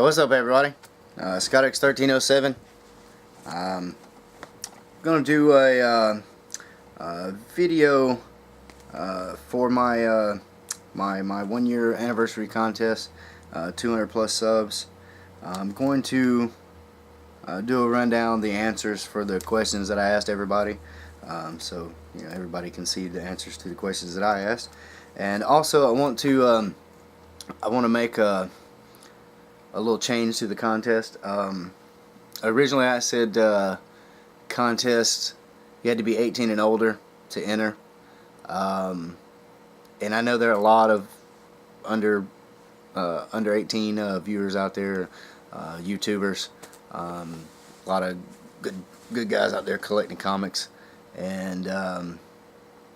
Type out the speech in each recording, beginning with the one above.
What's up, everybody? ScottX1307. I'm gonna do a video for my my 1-year anniversary contest, 200 plus subs. I'm going to do a rundown of the answers for the questions that I asked everybody, so everybody can see the answers to the questions that I asked. And also, I want to make a little change to the contest. Originally I said contest you had to be 18 and older to enter, and I know there are a lot of under 18 viewers out there, YouTubers, a lot of good guys out there collecting comics, and I'm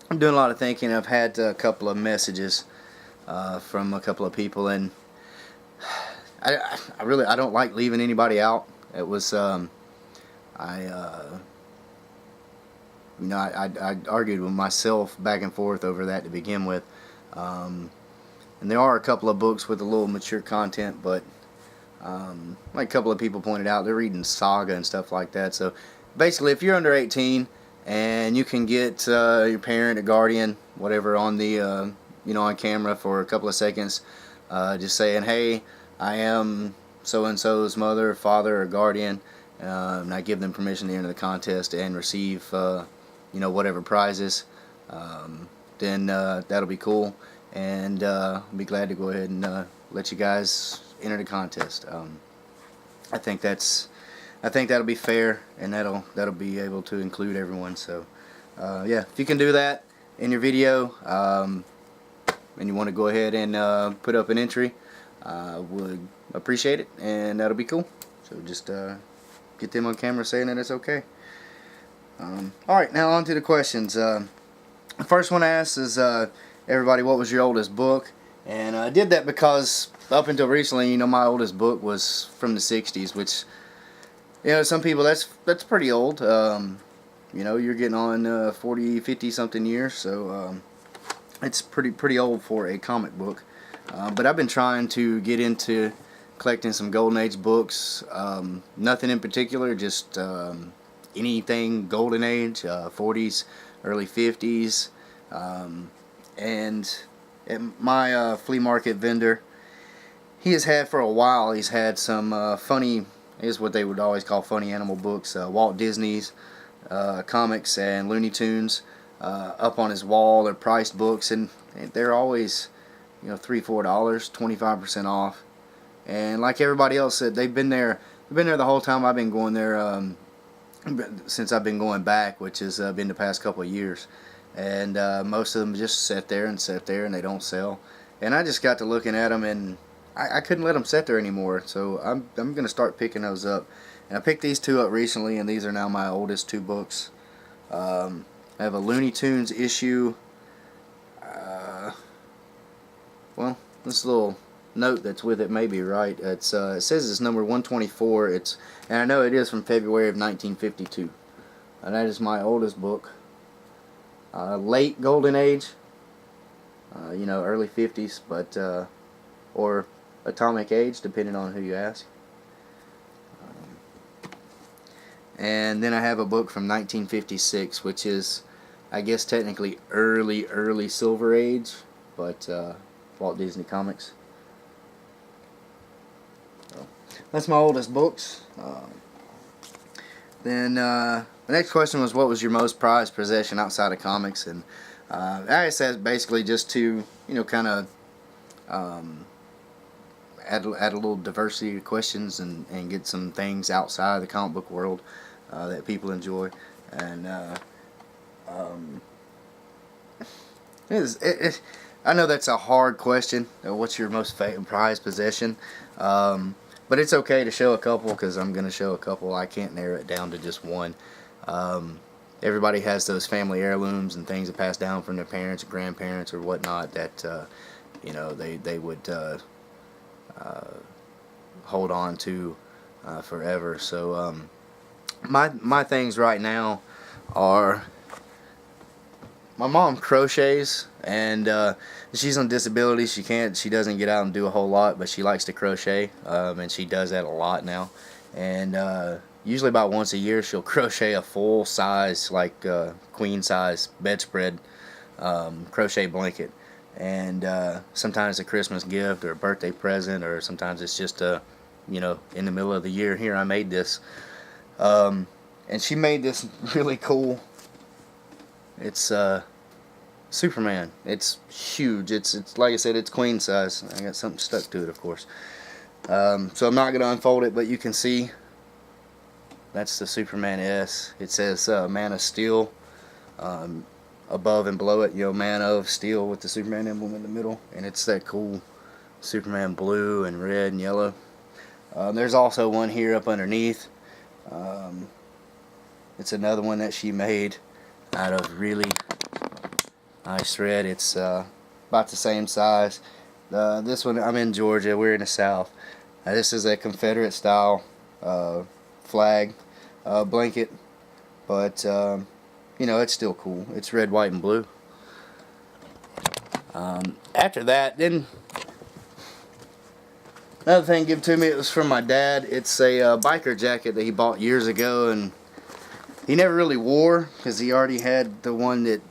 doing a lot of thinking. I've had a couple of messages from a couple of people, and I don't like leaving anybody out. It was I argued with myself back and forth over that to begin with, and there are a couple of books with a little mature content, but like a couple of people pointed out, they're reading Saga and stuff like that. So basically, if you're under 18 and you can get your parent or guardian, whatever, on the on camera for a couple of seconds, just saying, hey, I am so-and-so's mother, father, or guardian, and I give them permission to enter the contest and receive whatever prizes, then that'll be cool, and I'll be glad to go ahead and let you guys enter the contest. I think that'll be fair, and that'll be able to include everyone. So yeah, if you can do that in your video, and you want to go ahead and put up an entry, would appreciate it, and that'll be cool. So just get them on camera saying that it's okay. Alright, now on to the questions. The first one I asked is, everybody, what was your oldest book? And I did that because up until recently, my oldest book was from the 60s, which, some people, that's pretty old. You're getting on 40, 50 something years, so it's pretty old for a comic book. But I've been trying to get into collecting some Golden Age books. Nothing in particular, just anything Golden Age, 40s, early 50s. And at my flea market vendor, he has had for a while, he's had some funny, is what they would always call funny animal books, Walt Disney's comics and Looney Tunes up on his wall. They're priced books, and they're always $3, $4, 25% off. And like everybody else said, they've been there the whole time I've been going there, since I've been going back, which has been the past couple of years. And most of them just sit there and they don't sell. And I just got to looking at them, and I couldn't let them sit there anymore. So I'm going to start picking those up. And I picked these two up recently, and these are now my oldest two books. I have a Looney Tunes issue. Well, this little note that's with it may be right. It says it's number 124. And I know it is from February of 1952. And that is my oldest book. Late Golden Age, early 50s, but or Atomic Age, depending on who you ask. And then I have a book from 1956, which is, I guess, technically early Silver Age, but Walt Disney Comics. So that's my oldest books. Then the next question was, what was your most prized possession outside of comics? And I said basically just to kind of add a little diversity to questions and get some things outside of the comic book world that people enjoy. And I know that's a hard question. What's your most prized possession? But it's okay to show a couple, because I'm going to show a couple. I can't narrow it down to just one. Everybody has those family heirlooms and things that pass down from their parents or grandparents or whatnot that they would hold on to forever. So my things right now are my mom crochets, and she's on disability. She doesn't get out and do a whole lot, but she likes to crochet, and she does that a lot now. And usually about once a year, she'll crochet a full size, like queen size bedspread crochet blanket. And sometimes a Christmas gift or a birthday present, or sometimes it's just in the middle of the year. Here, I made this, and she made this really cool. It's Superman. It's huge. It's like I said, it's queen size. I got something stuck to it, of course. So I'm not gonna unfold it, but you can see that's the Superman S. It says Man of Steel above and below it. Man of Steel with the Superman emblem in the middle, and it's that cool Superman blue and red and yellow. There's also one here up underneath. It's another one that she made out of really nice thread. It's about the same size. This one, I'm in Georgia. We're in the South. This is a Confederate style flag blanket, but it's still cool. It's red, white, and blue. After that, then another thing given to me, it was from my dad. It's a biker jacket that he bought years ago, and he never really wore because he already had the one that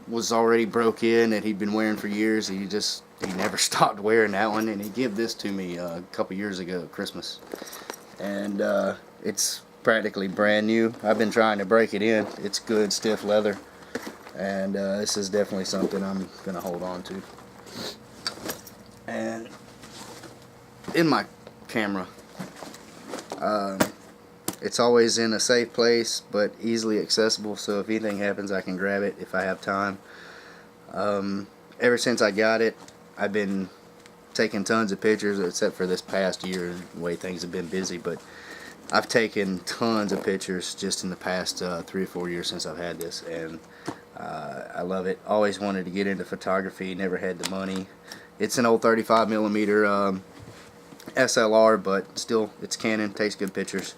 was already broke in that he'd been wearing for years. He never stopped wearing that one, and he gave this to me a couple years ago at Christmas, and it's practically brand new. I've been trying to break it in. It's good stiff leather, and this is definitely something I'm gonna hold on to. And in my camera, it's always in a safe place but easily accessible, so if anything happens I can grab it if I have time. Ever since I got it, I've been taking tons of pictures, except for this past year, the way things have been busy, but I've taken tons of pictures just in the past 3 or 4 years since I've had this, and I love it. Always wanted to get into photography, never had the money. It's an old 35mm SLR, but still, it's Canon, takes good pictures.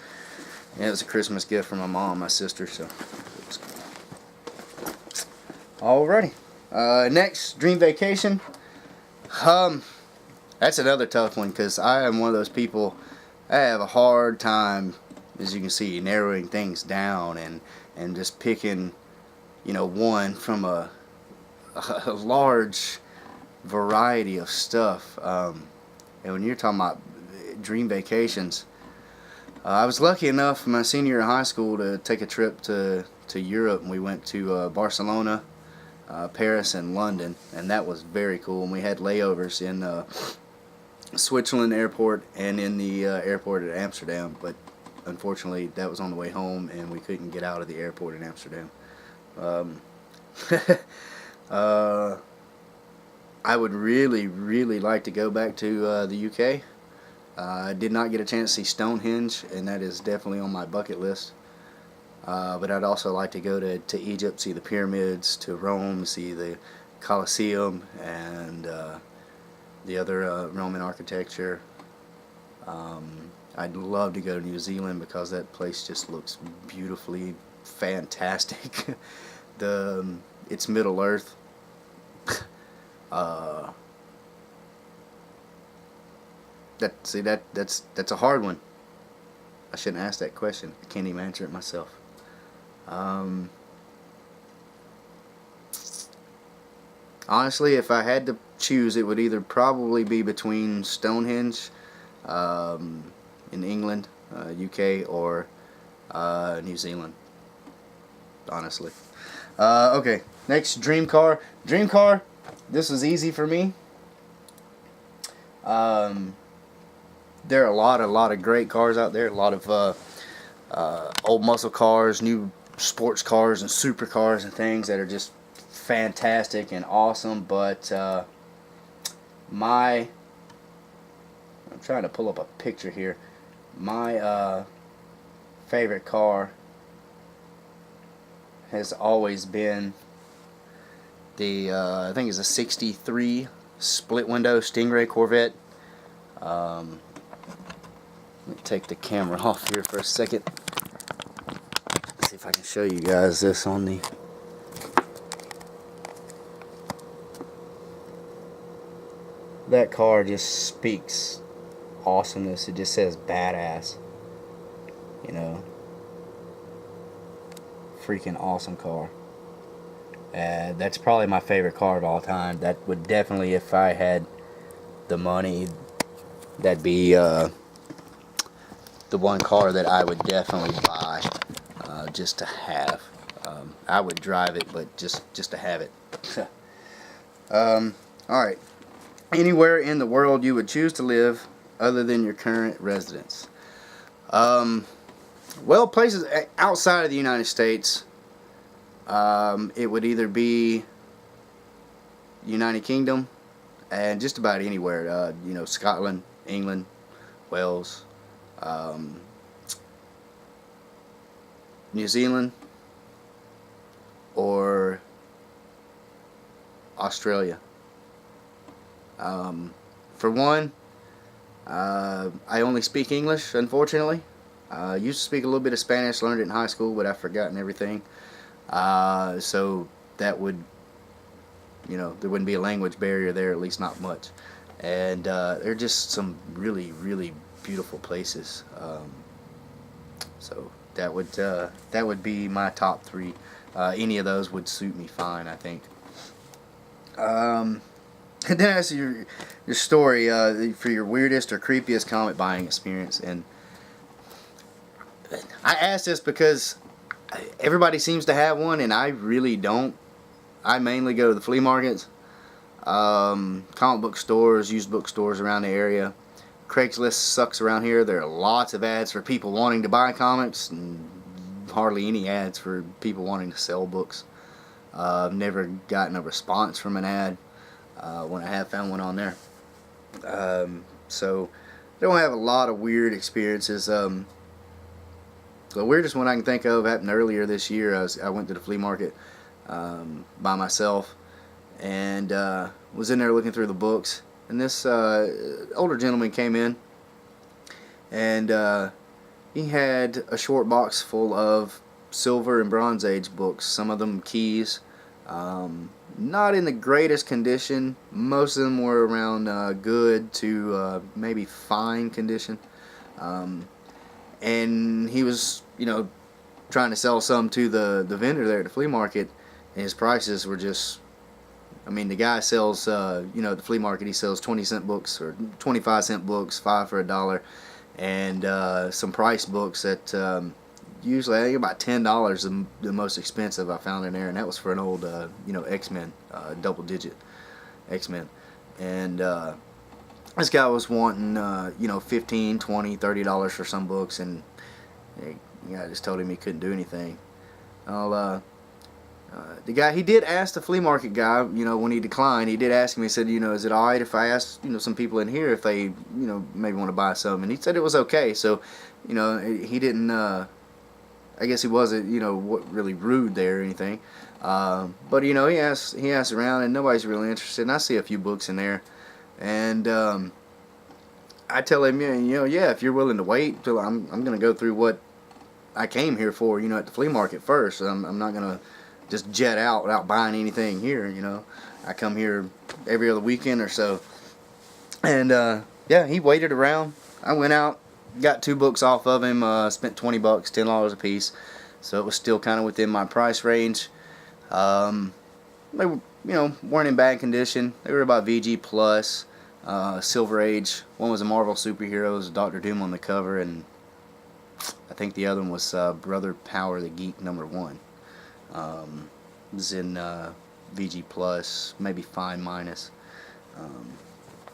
And it was a Christmas gift from my mom and my sister, so it's cool. Alrighty. Next, dream vacation. That's another tough one, because I am one of those people, I have a hard time, as you can see, narrowing things down and just picking, one from a large variety of stuff. And when you're talking about dream vacations, I was lucky enough my senior year of high school to take a trip to Europe, and we went to Barcelona, Paris, and London, and that was very cool. And we had layovers in Switzerland airport and in the airport at Amsterdam, but unfortunately that was on the way home and we couldn't get out of the airport in Amsterdam. I would really like to go back to the UK. I did not get a chance to see Stonehenge, and that is definitely on my bucket list. But I'd also like to go to Egypt, see the pyramids, to Rome, see the Colosseum, and the other Roman architecture. I'd love to go to New Zealand because that place just looks beautifully fantastic. It's Middle Earth. That's a hard one. I shouldn't ask that question. I can't even answer it myself. Honestly, if I had to choose, it would either probably be between Stonehenge in England, UK, or New Zealand. Honestly. Okay, next, dream car. Dream car. This was easy for me. There are a lot of great cars out there. A lot of old muscle cars, new sports cars, and supercars and things that are just fantastic and awesome. But I'm trying to pull up a picture here. My favorite car has always been the I think it's a '63 split window Stingray Corvette. Let me take the camera off here for a second. See if I can show you guys this on the that car just speaks awesomeness. It just says badass. You know, freaking awesome car. That's probably my favorite car of all time. That would definitely, if I had the money, that'd be the one car that I would definitely buy, just to have. I would drive it, but just to have it. Alright. Anywhere in the world you would choose to live other than your current residence. Well, places outside of the United States, it would either be United Kingdom and just about anywhere. You know, Scotland, England, Wales, New Zealand, or Australia. For one, I only speak English, unfortunately. I used to speak a little bit of Spanish, learned it in high school, but I've forgotten everything. So that would, you know, there wouldn't be a language barrier there, at least not much. And they're just some really, really beautiful places. So that would be my top three. Any of those would suit me fine, I think. And then as your story for your weirdest or creepiest comic buying experience, and I asked this because everybody seems to have one, and I really don't. I mainly go to the flea markets, comic book stores, used book stores around the area. Craigslist sucks around here. There are lots of ads for people wanting to buy comics, and hardly any ads for people wanting to sell books. I've never gotten a response from an ad when I have found one on there. So I don't have a lot of weird experiences. The weirdest one I can think of happened earlier this year. I went to the flea market by myself, and was in there looking through the books, and this older gentleman came in, and he had a short box full of Silver and Bronze Age books, some of them keys, not in the greatest condition. Most of them were around good to maybe fine condition, and he was, you know, trying to sell some to the vendor there at the flea market, and his prices were just, I mean, the guy sells, you know, at the flea market he sells 20-cent books or 25-cent books, 5 for $1, and some price books that usually I think about $10, the most expensive I found in there, and that was for an old, you know, X-Men, double-digit X-Men, and this guy was wanting, you know, $15, $20, $30 for some books, and I just told him he couldn't do anything. The guy, he did ask the flea market guy, you know, when he declined, he did ask him, he said, you know, is it alright if I ask, you know, some people in here if they, you know, maybe want to buy some, and he said it was okay. So, you know, he didn't, I guess he wasn't, you know, really rude there or anything, but, you know, he asked around, and nobody's really interested, and I see a few books in there, and I tell him, you know, yeah, if you're willing to wait till I'm going to go through what I came here for, you know, at the flea market first. I'm not going to just jet out without buying anything here, you know. I come here every other weekend or so. And, yeah, he waited around. I went out, got 2 books off of him, spent $20, $10 a piece. So it was still kind of within my price range. They were, you know, weren't in bad condition. They were about VG Plus, Silver Age. One was a Marvel Superheroes, Doctor Doom on the cover, and I think the other one was Brother Power the Geek #1. It was in VG Plus, maybe Fine Minus.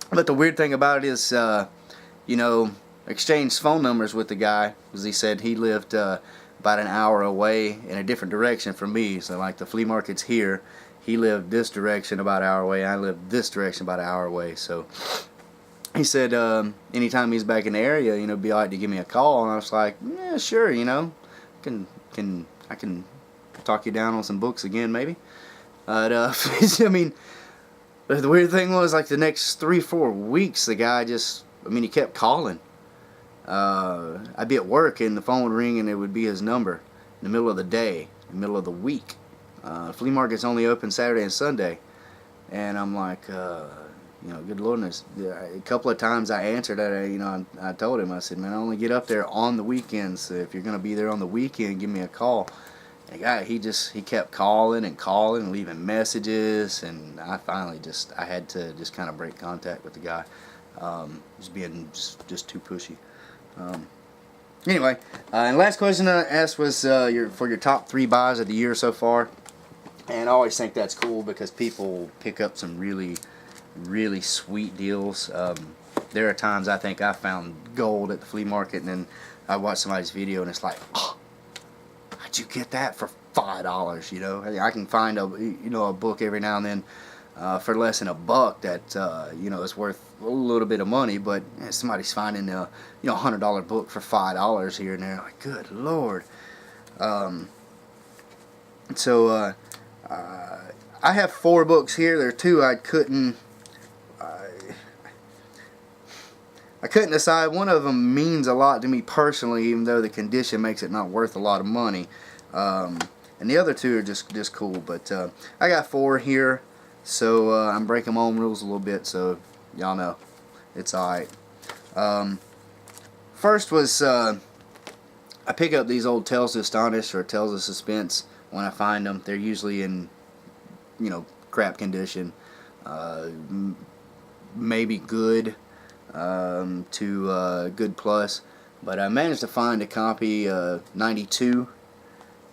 But the weird thing about it is, you know, exchanged phone numbers with the guy, because he said he lived about an hour away in a different direction from me. So like the flea market's here, he lived this direction about an hour away, I lived this direction about an hour away. So he said anytime he's back in the area, you know, it'd be alright to give me a call. And I was like, yeah, sure, you know, I can talk you down on some books again, maybe. But I mean, the weird thing was, like, the next 3-4 weeks, the guy just, I mean, he kept calling. I'd be at work and the phone would ring and it would be his number in the middle of the day, in the middle of the week. Flea market's only open Saturday and Sunday, and I'm like, You know, good Lord, a couple of times I answered that. You know, I told him, I said, man, I only get up there on the weekends. So if you're gonna be there on the weekend, give me a call. And the guy, he kept calling and calling and leaving messages, and I finally I had to just kind of break contact with the guy. Just being just too pushy. Anyway, and last question I asked was for your top 3 buys of the year so far. And I always think that's cool because people pick up some really, really sweet deals. There are times I think I found gold at the flea market, and then I watch somebody's video and it's like, oh, how'd you get that for $5? You know, I can find a book every now and then for less than $1 that you know, is worth a little bit of money, but somebody's finding a $100 book for $5 here and there. Like, good Lord. So I have 4 books here. There are 2 I couldn't decide. One of them means a lot to me personally, even though the condition makes it not worth a lot of money. And the other 2 are just cool. But I got 4 here, so I'm breaking my own rules a little bit, so y'all know it's alright. First was I pick up these old Tales to Astonish or Tales of Suspense when I find them. They're usually in, you know, crap condition, maybe good to good plus, but I managed to find a copy 92.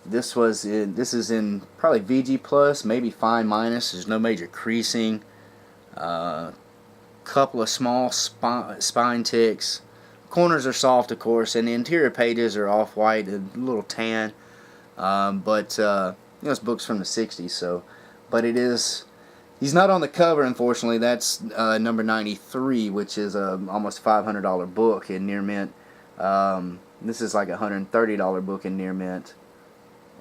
This is in probably VG plus, maybe fine minus. There's no major creasing, couple of small spine ticks, corners are soft of course, and the interior pages are off-white, a little tan, but you know, this book's from the 60s, so, but it is, he's not on the cover unfortunately. That's number 93, which is a almost $500 book in near mint. This is like a $130 book in near mint,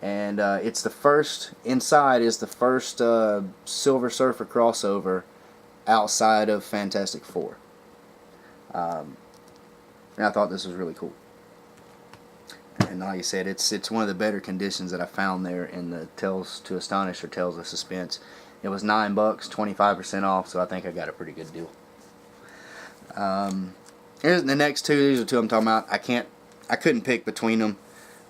and it's the first, inside is the first Silver Surfer crossover outside of Fantastic Four. And I thought this was really cool. And like I said, it's one of the better conditions that I found there in the Tales to Astonish or Tales of Suspense. It was $9, 25% off, so I think I got a pretty good deal. Here's the next 2. These are 2 I'm talking about. I couldn't pick between them.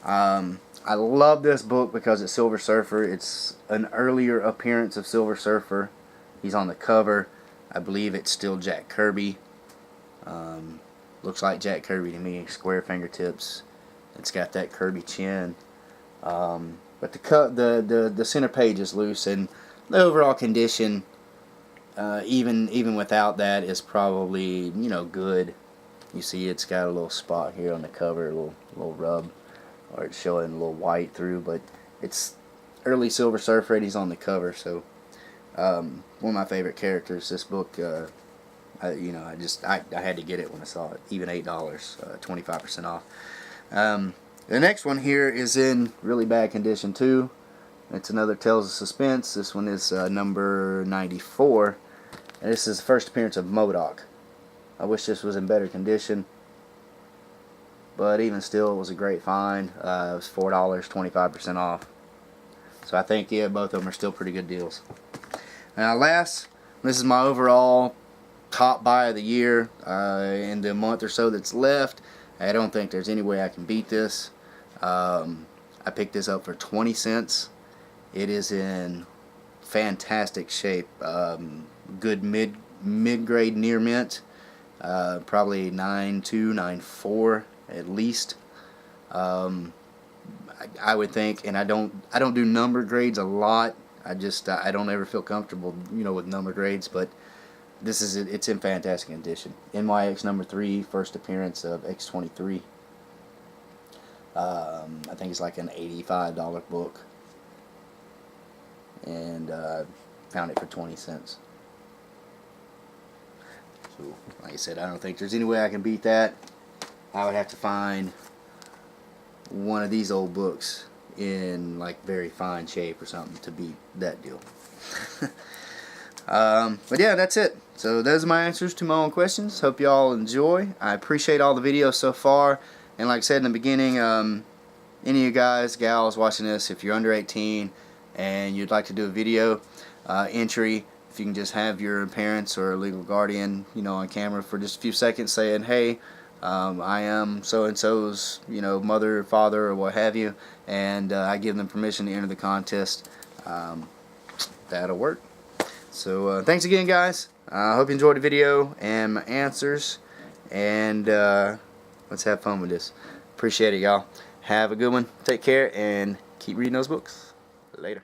I love this book because it's Silver Surfer. It's an earlier appearance of Silver Surfer. He's on the cover. I believe it's still Jack Kirby. Looks like Jack Kirby to me. Square fingertips. It's got that Kirby chin. But the center page is loose, and the overall condition, even without that, is probably, you know, good. You see, it's got a little spot here on the cover, a little rub, or it's showing a little white through. But it's early Silver Surfer, and he's on the cover. So one of my favorite characters. This book, I had to get it when I saw it. Even $8, 25% off. The next one here is in really bad condition too. It's another Tales of Suspense. This one is number 94. And this is the first appearance of MODOK. I wish this was in better condition, but even still, it was a great find. It was $4, 25% off. So I think, yeah, both of them are still pretty good deals. Now last, this is my overall top buy of the year. In the month or so that's left, I don't think there's any way I can beat this. I picked this up for 20 cents. It is in fantastic shape. Good mid-grade near mint. Probably 9.2, 9.4 at least. I would think, and I don't do number grades a lot. I don't ever feel comfortable, you know, with number grades, but it's in fantastic condition. NYX number 3, first appearance of X-23. I think it's like an $85 book, and found it for 20 cents. So, like I said, I don't think there's any way I can beat that. I would have to find one of these old books in like very fine shape or something to beat that deal. But yeah, that's it. So those are my answers to my own questions. Hope y'all enjoy. I appreciate all the videos so far. And like I said in the beginning, any of you guys, gals watching this, if you're under 18 and you'd like to do a video entry, if you can just have your parents or legal guardian, on camera for just a few seconds saying, hey, I am so-and-so's, mother, father, or what have you, and I give them permission to enter the contest. That'll work. So thanks again, guys. I hope you enjoyed the video and my answers, and let's have fun with this. Appreciate it, y'all. Have a good one. Take care and keep reading those books. Later.